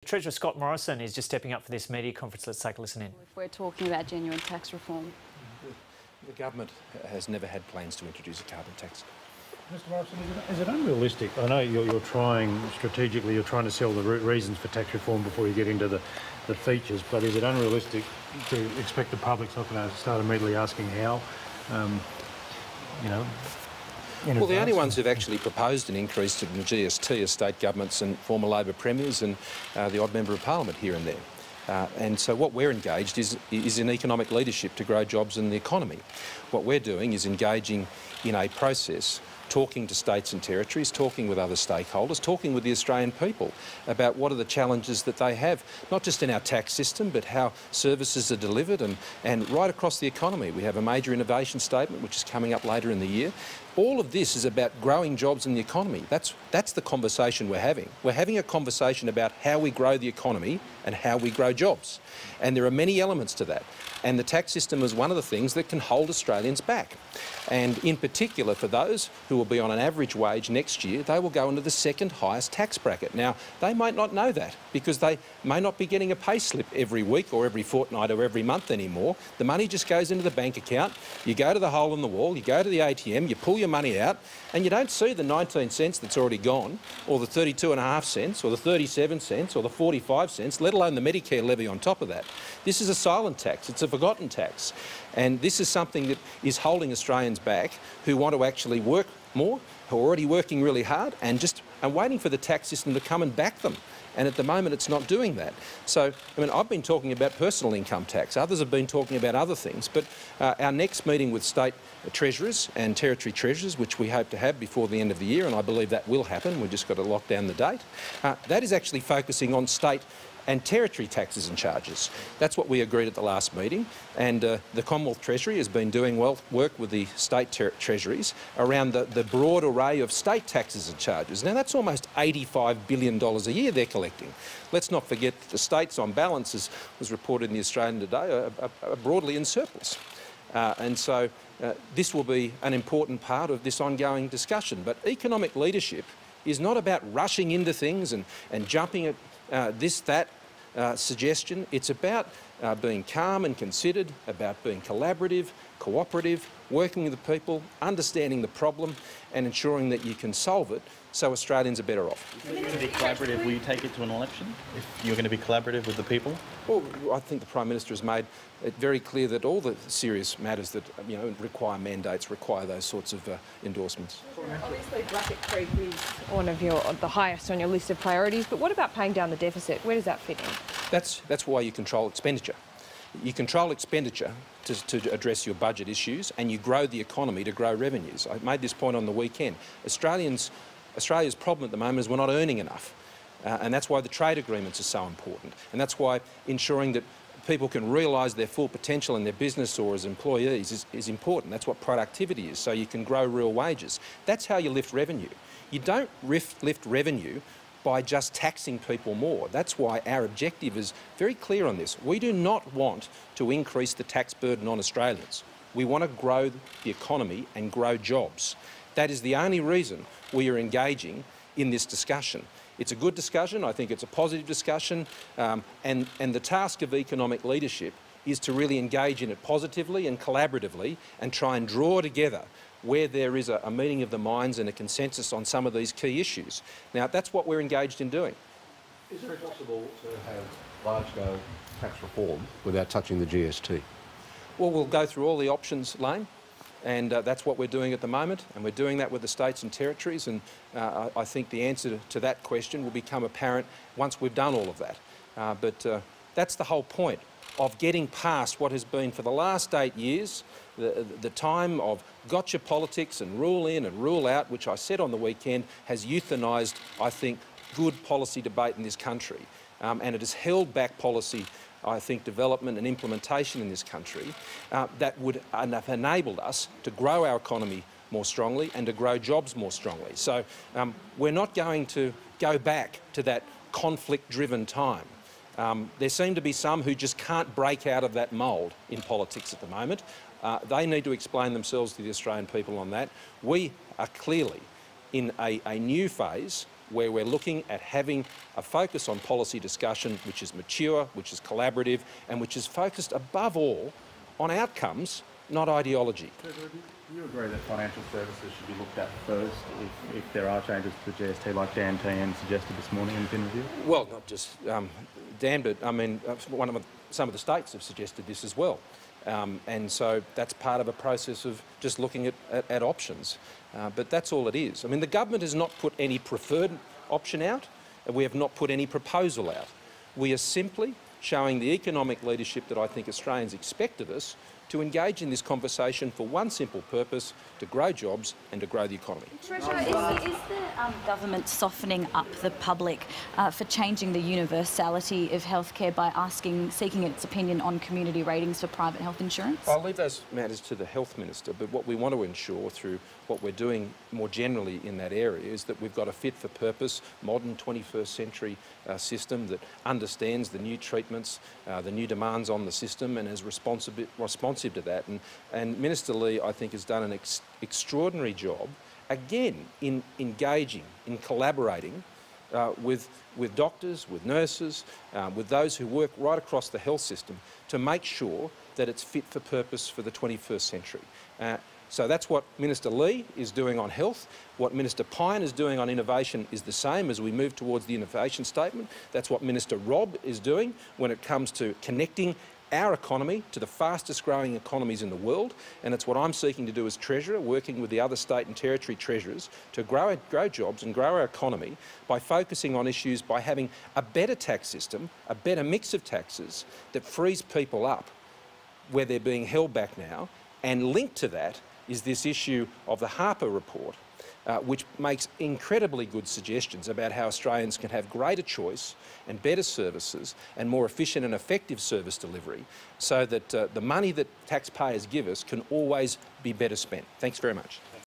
Treasurer Scott Morrison is just stepping up for this media conference. Let's take a listen in. If we're talking about genuine tax reform. The government has never had plans to introduce a carbon tax. Mr Morrison, is it unrealistic? I know you're trying strategically, you're trying to sell the reasons for tax reform before you get into the features, but is it unrealistic to expect the public's not going to start immediately asking how? Well, the only ones who've actually proposed an increase to the GST are state governments and former Labor premiers and the odd member of parliament here and there. And so what we're engaged is in economic leadership to grow jobs in the economy. What we're doing is engaging in a process, talking to states and territories, talking with other stakeholders, talking with the Australian people about what are the challenges that they have, not just in our tax system, but how services are delivered and right across the economy. We have a major innovation statement which is coming up later in the year. All of this is about growing jobs in the economy. That's the conversation we're having. We're having a conversation about how we grow the economy and how we grow jobs. And there are many elements to that. And the tax system is one of the things that can hold Australians back. And in particular for those who will be on an average wage next year, they will go into the second highest tax bracket. Now, they might not know that because they may not be getting a pay slip every week or every fortnight or every month anymore. The money just goes into the bank account, you go to the hole in the wall, you go to the ATM, you pull your money out, and you don't see the 19 cents that's already gone, or the 32.5 cents, or the 37 cents, or the 45 cents, let alone the Medicare levy on top of that. This is a silent tax, it's a forgotten tax. And this is something that is holding Australians back who want to actually work more, who are already working really hard and just are waiting for the tax system to come and back them. And at the moment it's not doing that. So, I mean, I've been talking about personal income tax, others have been talking about other things, but our next meeting with state treasurers and territory treasurers, which we hope to have before the end of the year, and I believe that will happen, we've just got to lock down the date, that is actually focusing on state and territory taxes and charges. That's what we agreed at the last meeting, and the Commonwealth Treasury has been doing work with the state treasuries around the broad array of state taxes and charges. Now that's almost $85 billion a year they're collecting. Let's not forget that the states on balance, as was reported in the Australian today, are broadly in surplus. And so this will be an important part of this ongoing discussion. But economic leadership is not about rushing into things and jumping at that suggestion. It's about being calm and considered, about being collaborative, cooperative, working with the people, understanding the problem and ensuring that you can solve it so Australians are better off. If you're going to be collaborative, will you take it to an election? If you're going to be collaborative with the people? Well, I think the Prime Minister has made it very clear that all the serious matters that require mandates require those sorts of endorsements. Obviously, Bracket Creek is one of the highest on your list of priorities, but what about paying down the deficit? Where does that fit in? That's why you control expenditure. You control expenditure to address your budget issues, and you grow the economy to grow revenues. I made this point on the weekend. Australia's problem at the moment is we're not earning enough, and that's why the trade agreements are so important, and that's why ensuring that people can realise their full potential in their business or as employees is important. That's what productivity is, so you can grow real wages. That's how you lift revenue. You don't lift revenue by just taxing people more. That's why our objective is very clear on this. We do not want to increase the tax burden on Australians. We want to grow the economy and grow jobs. That is the only reason we are engaging in this discussion. It's a good discussion, I think it's a positive discussion, and the task of economic leadership is to really engage in it positively and collaboratively and try and draw together where there is a meeting of the minds and a consensus on some of these key issues. Now, that's what we're engaged in doing. Is it possible to have large-scale tax reform without touching the GST? Well, we'll go through all the options, Lane, and that's what we're doing at the moment, and we're doing that with the states and territories, and I think the answer to that question will become apparent once we've done all of that. But that's the whole point of getting past what has been for the last 8 years, the time of gotcha politics and rule in and rule out, which I said on the weekend has euthanised, I think, good policy debate in this country. And it has held back policy, I think, development and implementation in this country that would have enabled us to grow our economy more strongly and to grow jobs more strongly. So we're not going to go back to that conflict-driven time. There seem to be some who just can't break out of that mould in politics at the moment. They need to explain themselves to the Australian people on that. We are clearly in a new phase where we're looking at having a focus on policy discussion which is mature, which is collaborative and which is focused above all on outcomes, not ideology. Do you agree that financial services should be looked at first if there are changes to the GST like Dan Tehan suggested this morning in Fin Review? Well, not just Dan, but I mean some of the states have suggested this as well. And so that's part of a process of just looking at options. But that's all it is. I mean, the government has not put any preferred option out, and we have not put any proposal out. We are simply showing the economic leadership that I think Australians expect of us to engage in this conversation for one simple purpose, to grow jobs and to grow the economy. Treasurer, is the government softening up the public for changing the universality of healthcare by seeking its opinion on community ratings for private health insurance? I'll leave those matters to the Health Minister, but what we want to ensure through what we're doing more generally in that area is that we've got a fit-for-purpose, modern 21st century system that understands the new treatments, the new demands on the system and is responsive to that. And Minister Lee, I think, has done an extraordinary job, again, in engaging, in collaborating with doctors, with nurses, with those who work right across the health system to make sure that it's fit for purpose for the 21st century. So that's what Minister Lee is doing on health. What Minister Pyne is doing on innovation is the same as we move towards the innovation statement. That's what Minister Robb is doing when it comes to connecting our economy to the fastest growing economies in the world, and it's what I'm seeking to do as Treasurer, working with the other state and territory treasurers to grow jobs and grow our economy by focusing on issues, by having a better tax system, a better mix of taxes that frees people up where they're being held back now. And linked to that is this issue of the Harper report, which makes incredibly good suggestions about how Australians can have greater choice and better services and more efficient and effective service delivery so that the money that taxpayers give us can always be better spent. Thanks very much.